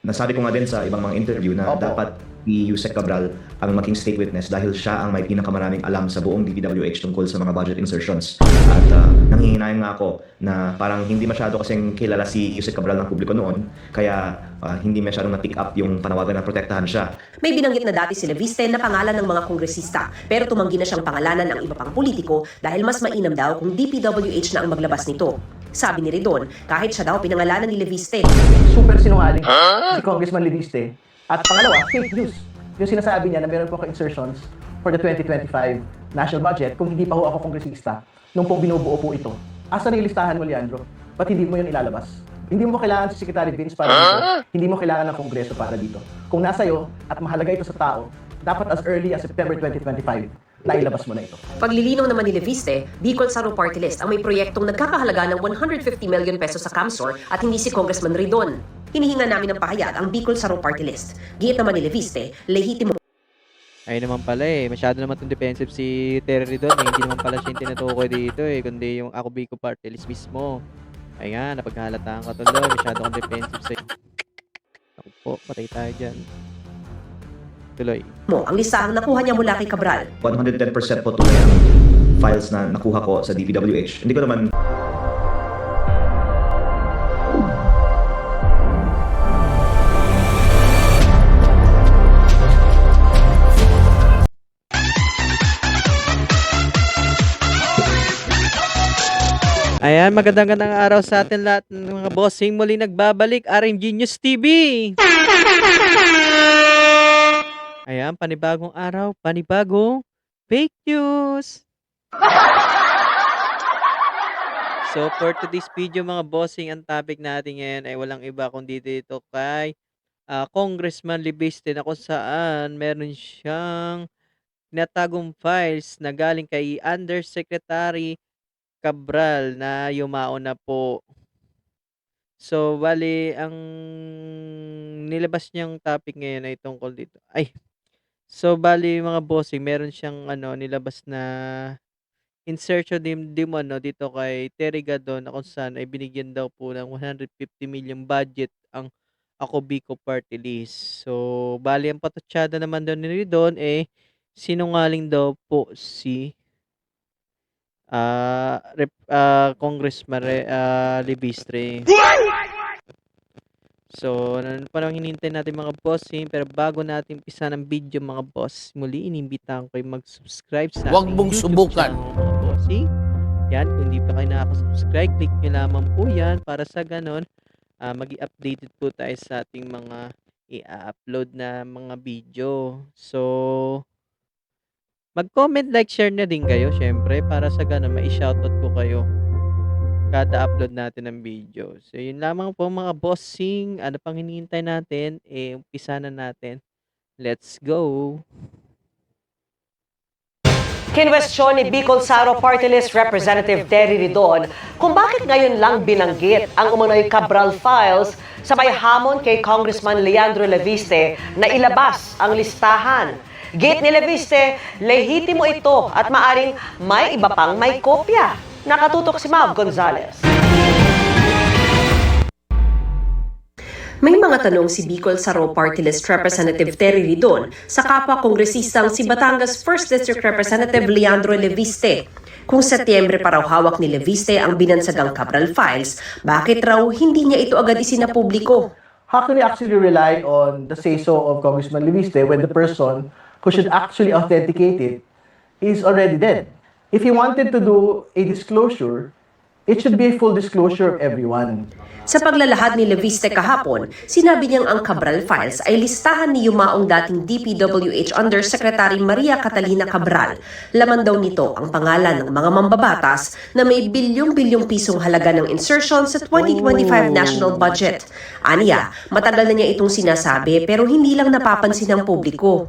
Nasabi ko nga din sa ibang mga interview na dapat si Yusek Cabral ang maging state witness dahil siya ang may pinakamaraming alam sa buong DPWH tungkol sa mga budget insertions. At nanghihinayang nga ako na parang hindi masyado kasing kilala si Yusek Cabral ng publiko noon, kaya hindi masyadong na-pick up yung panawagan na protektahan siya. May binanggit na dati si Leviste na pangalan ng mga kongresista, pero tumanggi na siyang pangalanan ng iba pang politiko dahil mas mainam daw kung DPWH na ang maglabas nito. Sabi ni Ridon, kahit siya daw pinangalanan ni Leviste. Super sinungaling si Congressman Leviste. At pangalawa, fake news. Yung sinasabi niya na meron po ako insertions for the 2025 national budget kung hindi pa ho ako kongresista nung pong binubuo po ito. Asa na yung listahan mo, Leandro? Ba't hindi mo yun ilalabas? Hindi mo kailangan si Secretary Vince para dito. Hindi mo kailangan ng Kongreso para dito. Kung nasa iyo at mahalaga ito sa tao, dapat as early as September 2025, nailabas mo na ito. Paglilinaw naman ni Leviste, Bicol Saro Party List ang may proyektong nagkakahalaga ng 150 million pesos sa CAMSOR at hindi si Congressman Ridon. Hinihinga namin ng pahayag ang Bicol Saro Party List. Giit naman ni Leviste, lehitimo. Ay naman pala masyado naman itong defensive si Terry Ridon Hindi naman pala siya yung tinutukoy dito kundi yung ako Bicol Party List mismo. Ay nga, napaghalataan ka tuloy. Masyado kang defensive sa'yo. Ako po, patay tayo dyan. Tuloy. Ang listahang nakuha niya mula kay Cabral. 110% po tuloy ang files na nakuha ko sa DPWH. Hindi ko naman Ayan, magandang araw sa atin lahat ng mga bossing. Muli nagbabalik, RMG News TV. Ayan, panibagong araw, panibagong fake news. So, for today's video mga bossing, ang topic natin ngayon ay walang iba kundi dito kay Congressman Leviste na kung saan meron siyang tinatagong files na galing kay Undersecretary Cabral na yumao na po. So, bali, ang nilabas niyang topic ngayon ay tungkol dito. So, bali mga bossing, meron siyang nilabas na insertion din dito kay Terry Gadon na kung saan ay binigyan daw po ng 150 million budget ang Ako Bicol Party List. So, bali, ang patutsada naman daw ni Ridon sinungaling daw po si Congressman Leviste. So, parang hinintay natin mga bossing, pero bago natin pisa ng video mga boss, muli inimbitahan ko kayo mag-subscribe sa Huwag mong subukan mga bossing. Yan, kung hindi pa kayo nakaka-subscribe, click nyo lamang po yan para sa ganon, mag-i-updated po tayo sa ating mga i-upload na mga video. So, mag-comment, like, share na din kayo, syempre, para sa ganun, ma-shoutout ko kayo kada upload natin ng video. So, yun lamang po mga bossing. Ano pang hinihintay natin? Umpisa na natin. Let's go! Kinwestiyon ni Bicol Saro Party List Representative Terry Ridon kung bakit ngayon lang binanggit ang umano'y Cabral files sa may hamon kay Congressman Leandro Leviste na ilabas ang listahan. Gate ni Leviste, lehitimo ito at maaring may iba pang may kopya. Nakatutok si Mav Gonzalez. May mga tanong si Bicol Saro Party List Representative Terry Ridon sa kapwa-kongresistang si Batangas 1st District Representative Leandro Leviste. Kung Setyembre pa raw hawak ni Leviste ang binansagang Cabral files, bakit raw hindi niya ito agad isinapubliko? How can we actually rely on the say-so of Congressman Leviste when the person who should actually authenticate it is already dead? If he wanted to do a disclosure, it should be a full disclosure of everyone. Sa paglalahad ni Leviste kahapon, sinabi niyang ang Cabral files ay listahan ni yumaong dating DPWH Undersecretary Maria Catalina Cabral. Laman daw nito ang pangalan ng mga mambabatas na may bilyong-bilyong pisong halaga ng insertion sa 2025 national budget. Aniya, matagal na niya itong sinasabi pero hindi lang napapansin ng publiko.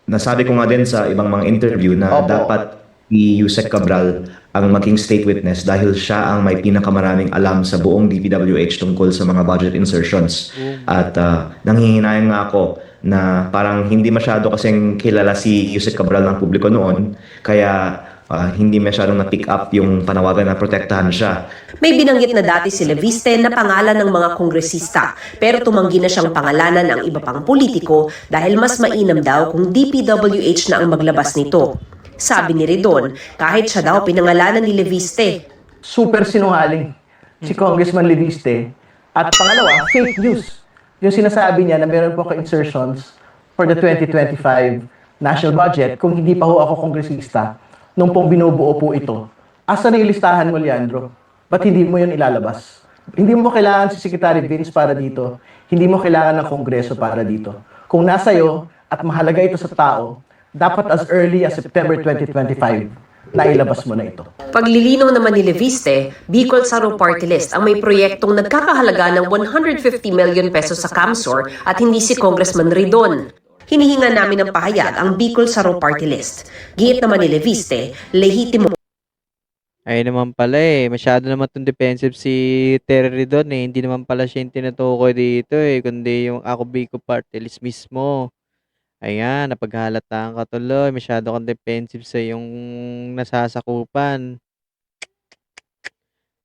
nasabi ko nga din sa ibang mga interview na dapat si Yusek Cabral ang maging state witness dahil siya ang may pinakamaraming alam sa buong DPWH tungkol sa mga budget insertions. At nanghihinayang nga ako na parang hindi masyado kasing kilala si Yusek Cabral ng publiko noon, kaya hindi masyadong na-pick up yung panawagan na protektahan siya. May binanggit na dati si Leviste na pangalan ng mga kongresista pero tumanggi na siyang pangalanan ang iba pang politiko dahil mas mainam daw kung DPWH na ang maglabas nito. Sabi ni Ridon, kahit siya daw pinangalanan ni Leviste. Super sinungaling si Congressman Leviste. At pangalawa, fake news. Yung sinasabi niya na meron po ka-insertions for the 2025 national budget kung hindi pa ho ako kongresista nung pong binubuo po ito. Asa na yung listahan mo, Leandro? Ba't hindi mo yun ilalabas? Hindi mo kailangan si Secretary Vince para dito. Hindi mo kailangan ng Kongreso para dito. Kung nasa iyo at mahalaga ito sa tao, dapat as early as September 2025, nailabas mo na ito. Paglilinaw naman ni Leviste, Bicol Saro Party List ang may proyektong nagkakahalaga ng 150 million pesos sa CAMSOR at hindi si Congressman Ridon. Hinihinga namin ng pahayag ang Bicol Saro Party List. Giit naman ni Leviste, lehitimo Ay naman pala masyado naman itong defensive si Terry Ridon hindi naman pala siya yung tinutukoy dito kundi yung ako Bicol Party List mismo. Ayan, napaghalataan ka tuloy, masyado kang defensive sa yung nasasakupan.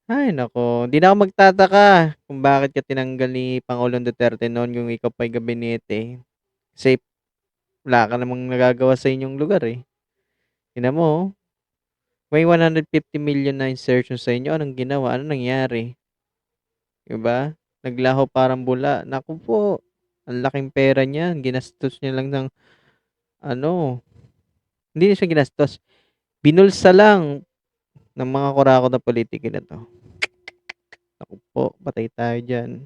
Ay nako, hindi na ako magtataka kung bakit ka tinanggal ni Pangulong Duterte noon kung ikaw pa'y gabinete. Kasi wala ka namang nagagawa sa inyong lugar Tingnan mo, may 150 million na insertion sa inyo. Anong ginawa? Anong nangyari? Diba? Naglaho parang bula. Naku po, ang laking pera niyan. Ginastos niya lang ng hindi na siya ginastos. Binulsa lang ng mga kurakot na politiko na to. Naku po, patay tayo dyan.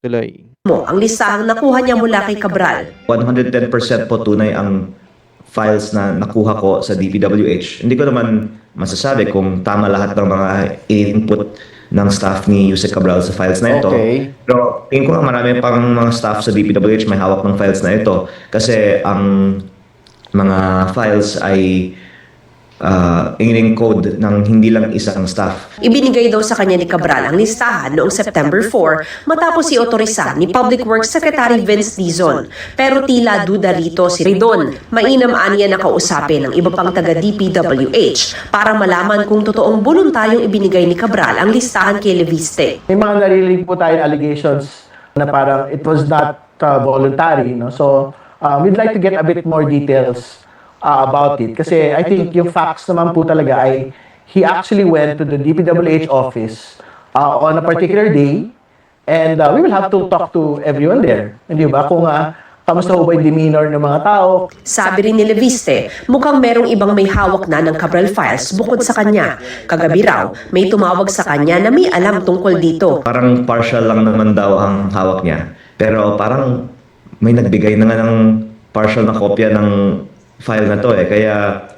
Tuloy. mo ang listahang nakuha niya mula kay Cabral. 110% po tunay ang files na nakuha ko sa DPWH. Hindi ko naman masasabi kung tama lahat ng mga input ng staff ni Yusek Cabral sa files na ito. Okay. Pero tingin ko nga marami pang mga staff sa DPWH may hawak ng files na ito. Kasi ang mga files ay code ng hindi lang isang staff. Ibinigay daw sa kanya ni Cabral ang listahan noong September 4 matapos i-otorisa ni Public Works Secretary Vince Dizon. Pero tila duda rito si Ridon. Mainam aniya na kausapin ng iba pang taga DPWH para malaman kung totoong voluntaryong ibinigay ni Cabral ang listahan kay Leviste. May mga narinig po tayong allegations na parang it was not voluntary. No? So, we'd like to get a bit more details about it. Kasi I think yung facts naman po talaga ay he actually went to the DPWH office on a particular day and we will have to talk to everyone there. Hindi ba? Kung kamusta ho ba yung demeanor ng mga tao. Sabi rin ni Leviste, mukhang merong ibang may hawak na ng Cabral files bukod sa kanya. Kagabi raw, may tumawag sa kanya na may alam tungkol dito. Parang partial lang naman daw ang hawak niya. Pero parang may nagbigay na nga ng partial na kopya ng file na to Kaya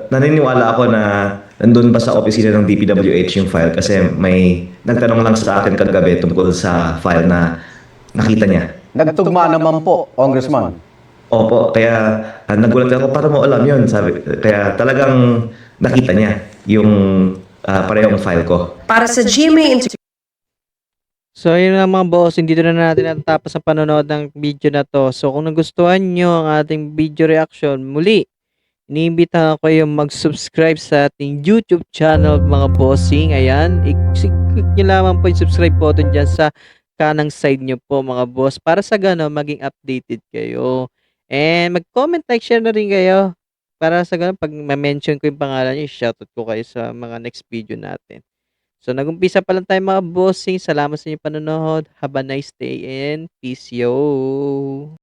naniniwala ako na nandun ba sa opisina ng DPWH yung file kasi may nagtanong lang sa akin kagabi tungkol sa file na nakita niya. Nagtugma naman po, Congressman. Opo, kaya nagulat ako para mo alam yun. Kaya talagang nakita niya yung parehong file ko. Para sa GMA So, yun lang mga boss, dito na natin natatapos ang panonood ng video na to. So, kung nagustuhan nyo ang ating video reaction, muli, iniimbita ko kayong mag-subscribe sa ating YouTube channel mga bossing. Ayan, i-click nyo lamang po yung subscribe button dyan sa kanang side nyo po mga boss para sa gano'n maging updated kayo. And mag-comment, like, share na rin kayo para sa gano'n pag ma-mention ko yung pangalan nyo, shoutout ko kayo sa mga next video natin. So, nag-umpisa pa lang tayo mga bossing. Salamat sa inyong panonood. Have a nice day and peace yo!